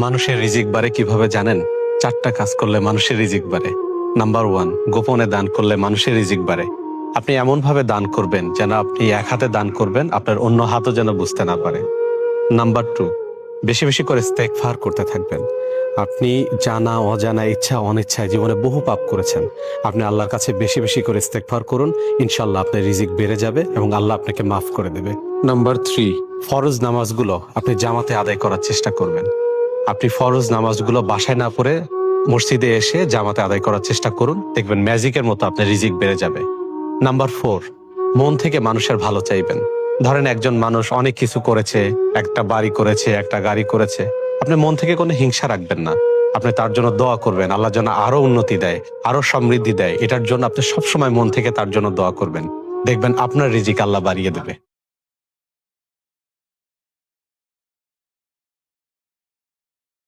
মানুষের রিজিক বাড়ে কিভাবে জানেন? 4টা কাজ করলে মানুষের রিজিক বাড়ে। নাম্বার 1, গোপনে দান করলে মানুষের রিজিক বাড়ে। আপনি এমন ভাবে দান করবেন যেন আপনি এক হাতে দান করবেন, আপনার অন্য হাতও যেন বুঝতে না পারে। নাম্বার 2, বেশি বেশি করে ইস্তেগফার করতে থাকবেন। আপনি জানা অজানা ইচ্ছা অনিচ্ছায় জীবনে বহু পাপ করেছেন। আপনি আল্লাহর কাছে বেশি বেশি করে ইস্তেগফার করুন, ইনশাআল্লাহ আপনার রিজিক বেড়ে যাবে এবং আল্লাহ আপনাকে মাফ করে দেবে। নাম্বার 3, ফরজ নামাজগুলো আপনি জামাতে আদায় করার চেষ্টা করবেন। আপনি ফরজ নামাজগুলো বাসায় না পড়ে মসজিদে এসে জামাতে আদায় করার চেষ্টা করুন, দেখবেন ম্যাজিকের মতো আপনার রিজিক বেড়ে যাবে। নাম্বার 4, মন থেকে মানুষের ভালো চাইবেন। ধরেন একজন মানুষ অনেক কিছু করেছে, একটা বাড়ি করেছে, একটা গাড়ি করেছে, আপনি মন থেকে কোনো হিংসা রাখবেন না। আপনি তার জন্য দোয়া করবেন, আল্লাহ যেন আরো উন্নতি দেয়, আরো সমৃদ্ধি দেয়, এটার জন্য আপনি সবসময় মন থেকে তার জন্য দোয়া করবেন। দেখবেন আপনার রিজিক আল্লাহ বাড়িয়ে দেবে।